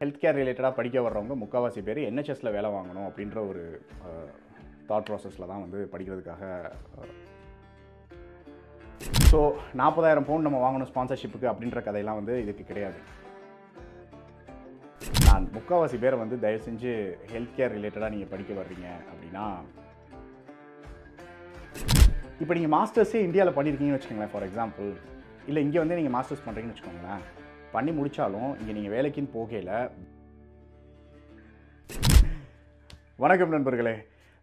Health care ரிலேட்டடாக படிக்க வர்றவங்க முக்கால்வாசி பேர் என்ஹெச்எஸில் வேலை வாங்கணும் அப்படின்ற ஒரு தாட் ப்ராசஸில் தான் வந்து படிக்கிறதுக்காக. ஸோ 40,000 பவுண்ட் நம்ம வாங்கணும் ஸ்பான்சர்ஷிப்புக்கு அப்படின்ற கதையெல்லாம் வந்து இதுக்கு கிடையாது. நான் முக்கால்வாசி பேரை வந்து தயவு செஞ்சு ஹெல்த் கேர் ரிலேட்டடாக நீங்கள் படிக்க வர்றீங்க அப்படின்னா, இப்போ நீங்கள் மாஸ்டர்ஸே இந்தியாவில் பண்ணியிருக்கீங்கன்னு வச்சுக்கோங்களேன். ஃபார் எக்ஸாம்பிள், இல்லை இங்கே வந்து நீங்கள் மாஸ்டர்ஸ் பண்ணுறீங்கன்னு வச்சுக்கோங்களேன். பண்ணி முடித்தாலும் இங்கே நீங்கள் வேலைக்குன்னு போகையில். வணக்கம் நண்பர்களே.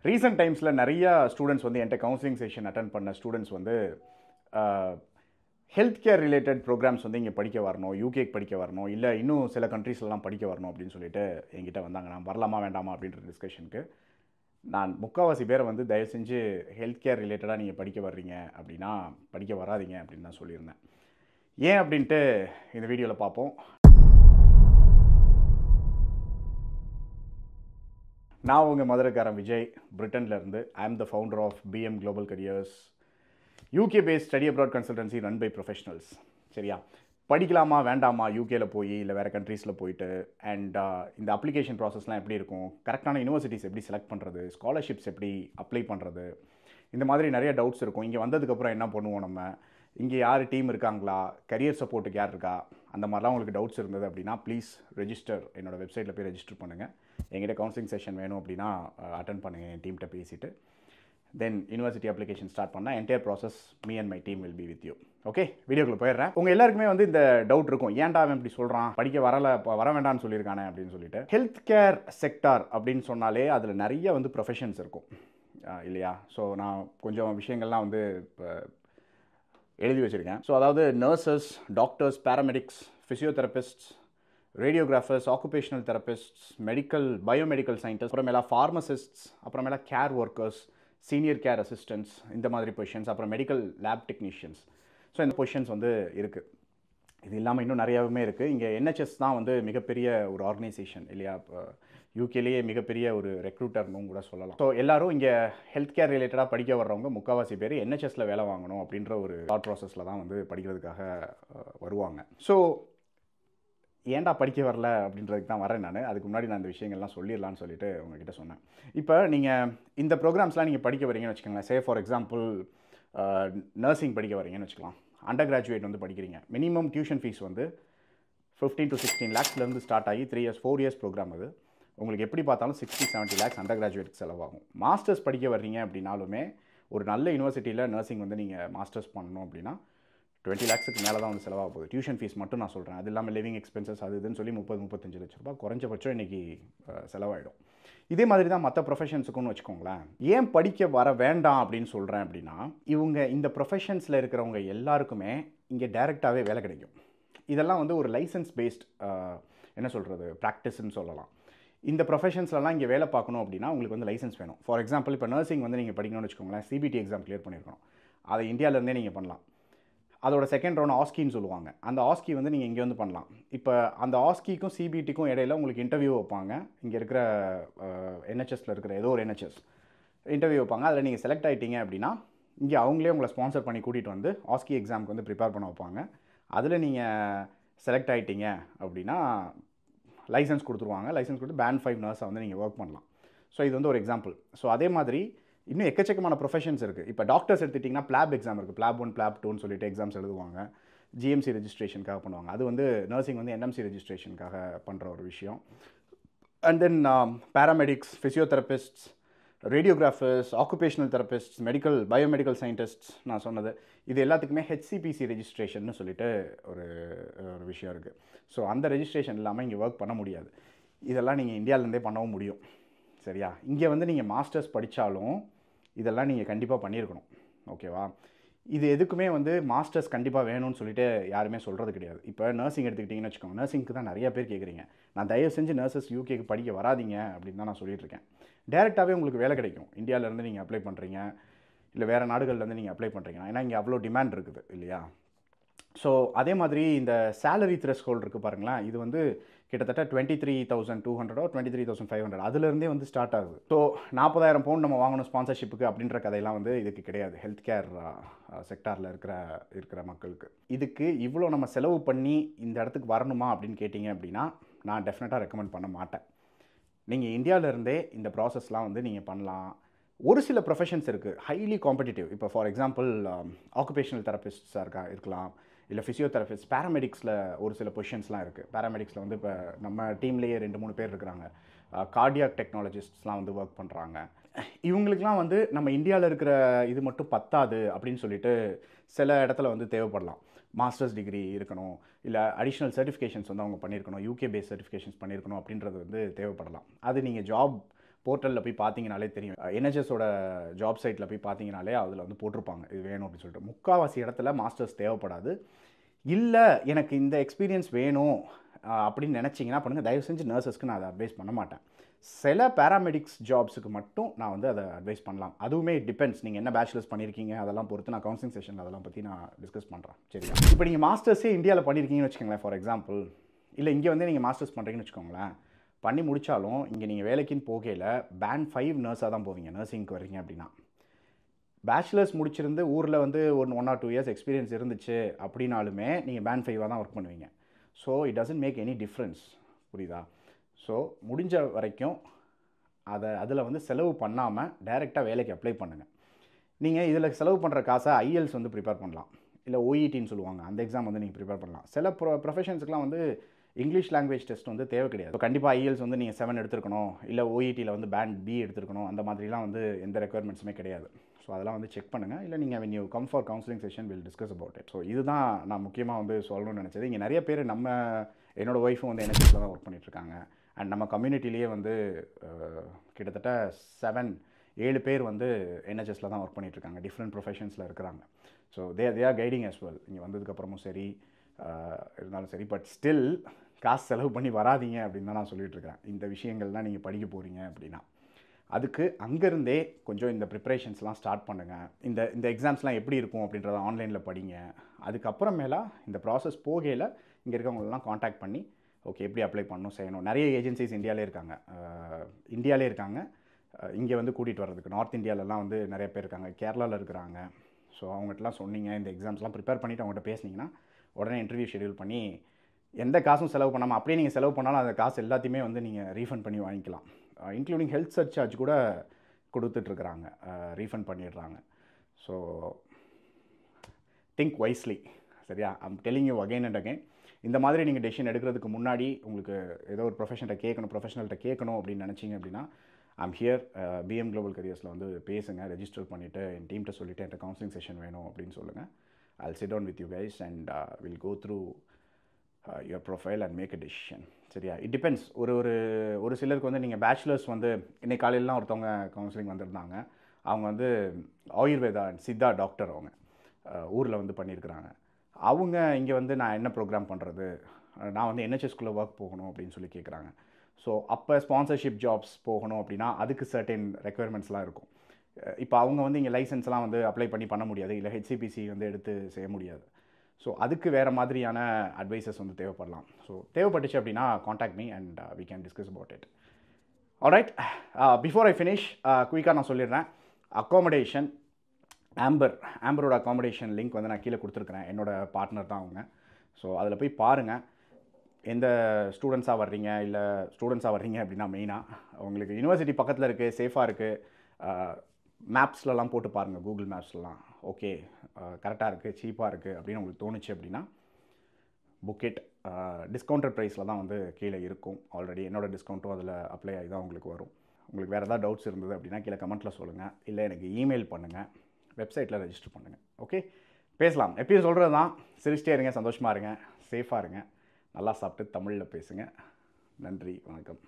ரீசெண்ட் டைம்ஸில் நிறையா ஸ்டூடெண்ட்ஸ் வந்து என்கிட்ட கவுன்சிலிங் செஷன் அட்டன் பண்ண ஸ்டூடெண்ட்ஸ் வந்து ஹெல்த் கேர் ரிலேட்டட் ப்ரோக்ராம்ஸ் வந்து இங்கே படிக்க வரணும், யூகேக்கு படிக்க வரணும், இல்லை இன்னும் சில கண்ட்ரீஸ்லாம் படிக்க வரணும் அப்படின்னு சொல்லிட்டு என்கிட்ட வந்தாங்க. நான் வரலாமா வேண்டாமா அப்படின்ற டிஸ்கஷனுக்கு. நான் முக்கால்வாசி பேரை வந்து தயவு செஞ்சு ஹெல்த் கேர் ரிலேட்டடாக நீங்கள் படிக்க வர்றீங்க அப்படின்னா படிக்க வராதிங்க அப்படின்னு தான் சொல்லியிருந்தேன். ஏன் அப்படின்ட்டு இந்த வீடியோவில் பார்ப்போம். நான் உங்கள் மதுரைக்காரன் விஜய், பிரிட்டன்லேருந்து. I am the founder of PM Global Careers, UK based study abroad consultancy run by professionals. சரியா? படிக்கலாமா வேண்டாமா யூகேல போய், இல்லை வேறு கண்ட்ரீஸில் போயிட்டு, அண்ட் இந்த அப்ளிகேஷன் ப்ராசஸ்லாம் எப்படி இருக்கும், கரெக்டான யூனிவர்சிட்டிஸ் எப்படி செலக்ட் பண்ணுறது, ஸ்காலர்ஷிப்ஸ் எப்படி அப்ளை பண்ணுறது, இந்த மாதிரி நிறைய டவுட்ஸ் இருக்கும். இங்கே வந்ததுக்கப்புறம் என்ன பண்ணுவோம், நம்ம இங்கே யார் டீம் இருக்காங்களா, கரியர் சப்போர்ட்டுக்கு யார் இருக்கா, அந்த மாதிரிலாம் உங்களுக்கு டவுட்ஸ் இருந்தது அப்படின்னா ப்ளீஸ் ரெஜிஸ்டர். என்னோடய வெப்சைட்டில் போய் ரெஜிஸ்டர் பண்ணுங்கள். எங்கிட்ட கவுன்சிலிங் செஷன் வேணும் அப்படின்னா அட்டன் பண்ணுங்கள் என் டீம்கிட்ட பேசிவிட்டு. தென் யூனிவர்சிட்டி அப்ளிகேஷன் ஸ்டார்ட் பண்ணால் entire process me and my team will be with you. Okay, வீடியோக்குள்ள போயிடுறேன். உங்கள் எல்லாருக்குமே வந்து இந்த டவுட் இருக்கும், ஏன்டா அவன் இப்படி சொல்கிறான், படிக்க வர வேண்டாம்னு சொல்லியிருக்கானே அப்படின்னு சொல்லிட்டு. ஹெல்த் கேர் செக்டார் அப்படின்னு சொன்னாலே அதில் நிறைய வந்து ப்ரொஃபஷன்ஸ் இருக்கும் இல்லையா? ஸோ நான் கொஞ்சம் விஷயங்கள்லாம் வந்து இப்போ எழுதி வச்சுருக்கேன். ஸோ அதாவது nurses, doctors, paramedics, physiotherapists, radiographers, occupational therapists, biomedical scientist, அப்புறமேலா ஃபார்மசிஸ்ட்ஸ், அப்புறமேலா care workers, senior care assistants, இந்த மாதிரி பொசிஷன்ஸ், அப்புறம் மெடிக்கல் லேப் டெக்னீஷியன்ஸ். ஸோ இந்த பொசிஷன்ஸ் வந்து இருக்குது. இது இல்லாமல் இன்னும் நிறையாவுமே இருக்குது. இங்கே என்ஹெச்எஸ் தான் வந்து மிகப்பெரிய ஒரு ஆர்கனைசேஷன் இல்லையா? இப்போ யூகேலேயே மிகப்பெரிய ஒரு ரெக்ரூட்டர்னு கூட சொல்லலாம். ஸோ எல்லோரும் இங்கே ஹெல்த் கேர் ரிலேட்டடாக படிக்க வர்றவங்க முக்கால்வாசி பேர் என்ஹெச்எஸில் வேலை வாங்கணும் அப்படின்ற ஒரு தாட் ப்ராசஸில் தான் வந்து படிக்கிறதுக்காக வருவாங்க. ஸோ ஏன்டா படிக்க வரல அப்படின்றதுக்கு தான் வரேன் நான். அதுக்கு முன்னாடி நான் இந்த விஷயங்கள்லாம் சொல்லிடலான்னு சொல்லிட்டு உங்ககிட்ட சொன்னேன். இப்போ நீங்கள் இந்த ப்ரோக்ராம்ஸ்லாம் நீங்கள் படிக்க வரீங்கன்னு வச்சுக்கோங்களேன். சே ஃபார் எக்ஸாம்பிள் நர்சிங் படிக்க வரீங்கன்னு வச்சுக்கலாம். அண்டர் கிராஜுவேட் வந்து படிக்கிறீங்க. மினிமம் டியூஷன் ஃபீஸ் வந்து 15 to 16 lakhsலேருந்து ஸ்டார்ட் ஆகி 4 years ப்ரோக்ராம். அது உங்களுக்கு எப்படி பார்த்தாலும் 60-70 lakhs அண்டர் கிராஜுவேட்டுக்கு செலவாகும். மாஸ்டர்ஸ் படிக்க வர்றீங்க அப்படின்னாலுமே ஒரு நல்ல யூனிவர்சிட்டியில் நர்சிங் வந்து நீங்கள் மாஸ்டர்ஸ் பண்ணணும் அப்படின்னா 20 lakhsக்கு மேலே தான் வந்து செலவாக போகுது. டியூஷன் ஃபீஸ் மட்டும் நான் சொல்கிறேன். அது இல்லாமல் லிவிங் எக்ஸ்பென்சஸ் அது இதுன்னு சொல்லி 30-35 லட்ச ரூபாய் குறைஞ்சபட்சம் இன்றைக்கி செலவாயிடும். இதே மாதிரி தான் மற்ற ப்ரொஃபஷன்ஸுக்குன்னு வச்சுக்கோங்களேன். ஏன் படிக்க வர வேண்டாம் அப்படின்னு சொல்கிறேன் அப்படின்னா, இவங்க இந்த ப்ரொஃபஷன்ஸில் இருக்கிறவங்க எல்லாருக்குமே இங்கே டைரெக்டாகவே வேலை கிடைக்கும். இதெல்லாம் வந்து ஒரு லைசன்ஸ் பேஸ்ட் என்ன சொல்கிறது ப்ராக்டிஸ்ன்னு சொல்லலாம். இந்த ப்ரொஃபஷன்ஸ்லாம் இங்கே வேலை பார்க்கணும் அப்படின்னா உங்களுக்கு வந்து லைசன்ஸ் வேணும். ஃபார் எக்ஸாம்பிள் இப்போ நர்சிங் வந்து நீங்கள் படிக்கணும்னு வச்சுக்கோங்களேன். சிபிடி எக்ஸாம் கிளியர் பண்ணியிருக்கணும். அதை இந்தியாவிலேருந்தே நீங்கள் பண்ணலாம். அதோட செகண்ட் ரவுண்ட் ஆஸ்கின்னு சொல்லுவாங்க. அந்த ஆஸ்கி வந்து நீங்கள் இங்கே வந்து பண்ணலாம். இப்போ அந்த ஆஸ்கிக்கும் சிபிடிக்கும் இடையில உங்களுக்கு இன்டர்வியூ வைப்பாங்க. இங்கே இருக்கிற என்ஹெச்எஸில் இருக்கிற ஏதோ ஒரு என்ஹெச்எஸ் இன்டர்வியூ வைப்பாங்க. அதில் நீங்கள் செலக்ட் ஆகிட்டீங்க அப்படின்னா இங்கே அவங்களே உங்களை ஸ்பான்சர் பண்ணி கூட்டிகிட்டு வந்து ஆஸ்கி எக்ஸாமுக்கு வந்து ப்ரிப்பேர் பண்ண வைப்பாங்க. அதில் நீங்கள் செலக்ட் ஆகிட்டீங்க அப்படின்னா லைசன்ஸ் கொடுத்துருவாங்க. லைசன்ஸ் கொடுத்து பேண்ட் 5 நர்ஸை வந்து நீங்கள் ஒர்க் பண்ணலாம். ஸோ இது வந்து ஒரு எக்ஸாம்பிள். ஸோ அதே மாதிரி இன்னும் எக்கச்சக்கமான ப்ரொஃபஷன்ஸ் இருக்குது. இப்போ டாக்டர்ஸ் எடுத்துட்டிங்கன்னா பிளாப் எக்ஸாம் இருக்குது. பிளாப் 1 பிளாப் 2ன்னு சொல்லிட்டு எக்ஸாம்ஸ் எழுதுவாங்க. ஜிஎம்சி ரெஜிஸ்ட்ரேஷனுக்காக பண்ணுவாங்க. அது வந்து நர்சிங் வந்து என்எம்சி ரெஜிஸ்ட்ரேஷனுக்காக பண்ணுற ஒரு விஷயம். And then paramedics, physiotherapists, radiographers, occupational therapists, biomedical scientists நான் சொன்னது இது எல்லாத்துக்குமே ஹெச்சிபிசி ரெஜிஸ்ட்ரேஷன் சொல்லிட்டு ஒரு விஷயம் இருக்குது. ஸோ அந்த ரெஜிஸ்ட்ரேஷன் இல்லாமல் இங்கே ஒர்க் பண்ண முடியாது. இதெல்லாம் நீங்கள் இந்தியாவிலேருந்தே பண்ணவும் முடியும். சரியா? இங்கே வந்து நீங்கள் மாஸ்டர்ஸ் படித்தாலும் இதெல்லாம் நீங்கள் கண்டிப்பாக பண்ணியிருக்கணும். ஓகேவா? இது எதுக்குமே வந்து மாஸ்டர்ஸ் கண்டிப்பாக வேணும்னு சொல்லிட்டு யாருமே சொல்கிறது கிடையாது. இப்போ நர்சிங் எடுத்துக்கிட்டிங்கன்னு வச்சுக்கோங்க. நர்சிங்க்கு தான் நிறைய பேர் கேட்குறீங்க. நான் தயவு செஞ்சு நர்சஸ் யூகேக்கு படிக்க வராதிங்க அப்படின்னு தான் நான் சொல்லிட்டு இருக்கேன். டேரெக்டாகவே உங்களுக்கு வேலை கிடைக்கும். இந்தியாவிலேருந்து நீங்கள் அப்ளை பண்ணுறீங்க, இல்லை வேறு நாடுகள்லேருந்து நீங்கள் அப்ளை பண்ணுறீங்கன்னா, ஏன்னா இங்கே அவ்வளோ டிமாண்ட் இருக்குது இல்லையா? ஸோ அதே மாதிரி இந்த சேலரி த்ரெஷ்ஹோல்ட் இருக்குது பாருங்களேன். இது வந்து கிட்டத்தட்ட 23,200 23,500 அதுலேருந்தே வந்து ஸ்டார்ட் ஆகுது. ஸோ 40,000 பவுண்ட் நம்ம வாங்கணும் ஸ்பான்சர்ஷிப்புக்கு அப்படின்ற கதையெல்லாம் வந்து இதுக்கு கிடையாது. ஹெல்த் கேர் செக்டாரில் இருக்கிற மக்களுக்கு இதுக்கு இவ்வளோ நம்ம செலவு பண்ணி இந்த இடத்துக்கு வரணுமா அப்படின்னு கேட்டிங்க அப்படின்னா நான் டெஃபினட்டாக ரெக்கமெண்ட் பண்ண மாட்டேன். நீங்கள் இந்தியாவிலேருந்தே இந்த ப்ராசஸ்லாம் வந்து நீங்கள் பண்ணலாம். ஒரு சில ப்ரொஃபஷன்ஸ் இருக்குது ஹைலி காம்படிட்டிவ். இப்போ ஃபார் எக்ஸாம்பிள் ஆக்குபேஷனல் தெரபிஸ்ட்ஸாக இருக்கலாம், இல்லை ஃபிசியோதெரபிஸ்ட், பேராமெடிக்ஸில் ஒரு சில பொசிஷன்ஸ்லாம் இருக்குது. பேராமெடிக்ஸில் வந்து இப்போ நம்ம டீம்லேயே 2-3 பேர் இருக்கிறாங்க. கார்டியாக் டெக்னாலஜிஸ்ட்ஸ்லாம் வந்து ஒர்க் பண்ணுறாங்க. இவங்களுக்குலாம் வந்து நம்ம இந்தியாவில் இருக்கிற இது மட்டும் பத்தாது அப்படின்னு சொல்லிட்டு சில இடத்துல வந்து தேவைப்படலாம். மாஸ்டர்ஸ் டிகிரி இருக்கணும், இல்லை அடிஷ்னல் சர்டிஃபிகேஷன்ஸ் வந்து அவங்க பண்ணியிருக்கணும், யூகே பேஸ் சர்டிஃபிகேஷன்ஸ் பண்ணியிருக்கணும் அப்படின்றது வந்து தேவைப்படலாம். அது நீங்கள் ஜாப் போர்ட்டலில் போய் பார்த்தீங்கனாலே தெரியும். என்ஹெச்எஸோட ஜாப் சைட்டில் போய் பார்த்தீங்கனாலே அதில் வந்து போட்டிருப்பாங்க இது வேணும் அப்படின்னு சொல்லிட்டு. முக்கால்வாசி இடத்துல மாஸ்டர்ஸ் தேவைப்படாது. இல்லை எனக்கு இந்த எக்ஸ்பீரியன்ஸ் வேணும் அப்படின்னு நினச்சிங்கன்னா பண்ணுங்கள். தயவு செஞ்சு நர்சஸ்க்கு நான் அதை அட்வைஸ் பண்ண மாட்டேன். சில பேராமெடிக்ஸ் ஜாப்ஸுக்கு மட்டும் நான் வந்து அதை அட்வைஸ் பண்ணலாம். அதுவுமே டிபெண்ட்ஸ், நீங்கள் என்ன பேச்சுலர்ஸ் பண்ணியிருக்கீங்க அதெல்லாம் பொறுத்து நான் கவுன்சிலிங் செஷனில் அதெல்லாம் பற்றி நான் டிஸ்கஸ் பண்ணுறேன். சரியா? இப்போ நீங்கள் மாஸ்டர்ஸே இந்தியாவில் பண்ணியிருக்கீங்கன்னு வச்சுக்கோங்களேன் ஃபார் எக்ஸாம்பிள், இல்லை இங்கே வந்து நீங்கள் மாஸ்டர்ஸ் பண்ணுறீங்கன்னு வச்சுக்கோங்களேன், பண்ணி முடித்தாலும் இங்கே நீங்கள் வேலைக்குன்னு போகையில் பேண்ட் 5 நர்ஸாக தான் போவீங்க. நர்சிங்க்கு வரீங்க அப்படின்னா பேச்சுலர்ஸ் முடிச்சிருந்து ஊரில் வந்து 1 or 2 years எக்ஸ்பீரியன்ஸ் இருந்துச்சு அப்படின்னாலுமே நீங்கள் பேண்ட் 5 தான் ஒர்க் பண்ணுவீங்க. So it doesn't make any difference. புரியுதா? ஸோ முடிஞ்ச வரைக்கும் அதில் வந்து செலவு பண்ணாமல் டைரெக்டாக வேலைக்கு அப்ளை பண்ணுங்கள். நீங்கள் இதில் செலவு பண்ணுற காசை ஐஎல்ஸ் வந்து ப்ரிப்பேர் பண்ணலாம், இல்லை ஓஇடின்னு சொல்லுவாங்க, அந்த எக்ஸாம் வந்து நீங்கள் ப்ரிப்பேர் பண்ணலாம். சில ப்ரொஃபஷன்ஸுக்குலாம் வந்து இங்கிலீஷ் லாங்குவேஜ் டெஸ்ட் வந்து தேவை கிடையாது. கண்டிப்பாக ஐஎல்ஸ் வந்து நீங்கள் 7 எடுத்துருக்கணும், இல்லை ஓஇடியில் வந்து பேண்ட் பி எடுத்துருக்கணும், அந்த மாதிரிலாம் வந்து எந்த ரெக்குயர்மெண்ட்ஸுமே கிடையாது. ஸோ அதெல்லாம் வந்து செக் பண்ணுங்கள். இல்லை நீங்கள் when you come for counseling session we'll discuss about it. So இதுதான் நான் முக்கியமாக வந்து சொல்லணும்னு நினச்சது. இங்கே நிறைய பேர் என்னோடய ஒய்ஃபும் வந்து என்ஹெச்எஸில் தான் ஒர்க் பண்ணிகிட்ருக்காங்க. அண்ட் நம்ம கம்யூனிட்டிலேயே வந்து கிட்டத்தட்ட 7 பேர் வந்து என்ஹெச்எஸில் தான் ஒர்க் பண்ணிகிட்ருக்காங்க. டிஃப்ரெண்ட் ப்ரொஃபஷன்ஸில் இருக்கிறாங்க. So they are guiding as well. இங்கே வந்ததுக்கப்புறமும் சரி இருந்தாலும் சரி. பட் ஸ்டில் காசு செலவு பண்ணி வராதிங்க அப்படின்னு தான் நான் சொல்லிகிட்ருக்கிறேன். இந்த விஷயங்கள்லாம் நீங்கள் படிக்க போகிறீங்க அப்படின்னா அதுக்கு அங்கேருந்தே கொஞ்சம் இந்த ப்ரிப்ரேஷன்ஸ்லாம் ஸ்டார்ட் பண்ணுங்கள். இந்த எக்ஸாம்ஸ்லாம் எப்படி இருக்கும் அப்படின்றத ஆன்லைனில் படிங்க. அதுக்கப்புறமேலா இந்த ப்ராசஸ் போகையில் இங்கே இருக்கவங்களெலாம் காண்டாக்ட் பண்ணி ஓகே எப்படி அப்ளை பண்ணணும் செய்யணும். நிறைய ஏஜென்சிஸ் இந்தியாவிலே இருக்காங்க. இங்கே வந்து கூட்டிகிட்டு வர்றதுக்கு நார்த் இந்தியாவிலலாம் வந்து நிறைய பேர் இருக்காங்க, கேரளாவில் இருக்கிறாங்க. ஸோ அவங்ககிட்டலாம் சொன்னீங்க, இந்த எக்ஸாம்ஸ்லாம் ப்ரிப்பேர் பண்ணிவிட்டு அவங்ககிட்ட பேசுனீங்கன்னா உடனே இன்டர்வியூ ஷெடியூல் பண்ணி எந்த காசும் செலவு பண்ணாமல் அப்படியே நீங்கள் செலவு பண்ணாலும் அந்த காசு எல்லாத்தையுமே வந்து நீங்கள் ரீஃபண்ட் பண்ணி வாங்கிக்கலாம். இன்க்ளூடிங் ஹெல்த் சர்சார்ஜ் கூட கொடுத்துட்ருக்குறாங்க, ரீஃபண்ட் பண்ணிடுறாங்க. So think wisely. சரியா? I'm telling you again and again. இந்த மாதிரி நீங்கள் டெசிஷன் எடுக்கிறதுக்கு முன்னாடி உங்களுக்கு ஏதோ ஒரு ப்ரொஃபஷனல்கிட்ட கேட்கணும் அப்படின்னு நினச்சிங்க அப்படின்னா ஐம் ஹியர். பிஎம் குளோபல் கரியர்ஸில் வந்து பேசுங்க, ரெஜிஸ்டர் பண்ணிவிட்டு என் டீம்கிட்ட சொல்லிவிட்டு என்கிட்ட கவுன்சிலிங் செஷன் வேணும் அப்படின்னு சொல்லுங்கள். I'll sit down with you guys and we'll go through your profile and make a decision. சரியா? It depends. ஒரு சிலருக்கு வந்து நீங்கள் பேச்சுலர்ஸ் வந்து இன்றைக்கி காலையிலலாம் ஒருத்தவங்க கவுன்சிலிங் வந்திருந்தாங்க. அவங்க வந்து ஆயுர்வேதா அண்ட் சித்தா டாக்டர், அவங்க ஊரில் வந்து பண்ணியிருக்கிறாங்க. அவங்க இங்கே வந்து நான் என்ன ப்ரோக்ராம் பண்ணுறது, நான் வந்து என்ஹெச்எஸ்குள்ளே ஒர்க் போகணும் அப்படின்னு சொல்லி கேட்குறாங்க. ஸோ அப்போ ஸ்பான்சர்ஷிப் ஜாப்ஸ் போகணும் அப்படின்னா அதுக்கு சர்டன் ரெக்குயர்மெண்ட்ஸ்லாம் இருக்கும். இப்போ அவங்க வந்து இங்கே லைசன்ஸ்லாம் வந்து அப்ளை பண்ண முடியாது, இல்லை ஹெச்சிபிசி வந்து எடுத்து செய்ய முடியாது. ஸோ அதுக்கு வேறு மாதிரியான அட்வைசஸ் வந்து தேவைப்படலாம். ஸோ தேவைப்பட்டுச்சு அப்படின்னா contact me and we can discuss about it. Alright, before I finish குயிக்காக நான் சொல்லிடுறேன். அக்காமடேஷன் ஆம்பரோட அக்காமடேஷன் லிங்க் வந்து நான் கீழே கொடுத்துருக்குறேன். என்னோடய பார்ட்னர் தான் அவங்க. ஸோ அதில் போய் பாருங்கள். எந்த ஸ்டூடெண்ட்ஸாக வர்றீங்க அப்படின்னா மெயினாக உங்களுக்கு யூனிவர்சிட்டி பக்கத்தில் இருக்குது, சேஃபாக இருக்குது. மேப்ஸ்லலாம் போட்டு பாருங்கள், கூகுள் மேப்ஸ்லாம். ஓகே கரெக்டாக இருக்குது, சீப்பாக இருக்குது அப்படின்னு உங்களுக்கு தோணுச்சு அப்படின்னா புக் இட். டிஸ்கவுண்டட் ப்ரைஸில் தான் வந்து கீழே இருக்கும். ஆல்ரெடி என்னோடய டிஸ்கவுண்ட்டும் அதில் அப்ளை ஆகி தான் உங்களுக்கு வரும். உங்களுக்கு வேறு ஏதாவது டவுட்ஸ் இருந்தது அப்படின்னா கீழே கமெண்ட்டில் சொல்லுங்கள், இல்லை எனக்கு இமெயில் பண்ணுங்கள், வெப்சைட்டில் ரெஜிஸ்டர் பண்ணுங்கள். ஓகே, பேசலாம். எப்பயும் சொல்கிறது தான், சிரிச்சிட்டே இருங்க, சந்தோஷமாக இருங்க, சேஃபாக இருங்க, நல்லா சாப்பிட்டு தமிழில் பேசுங்க. நன்றி, வணக்கம்.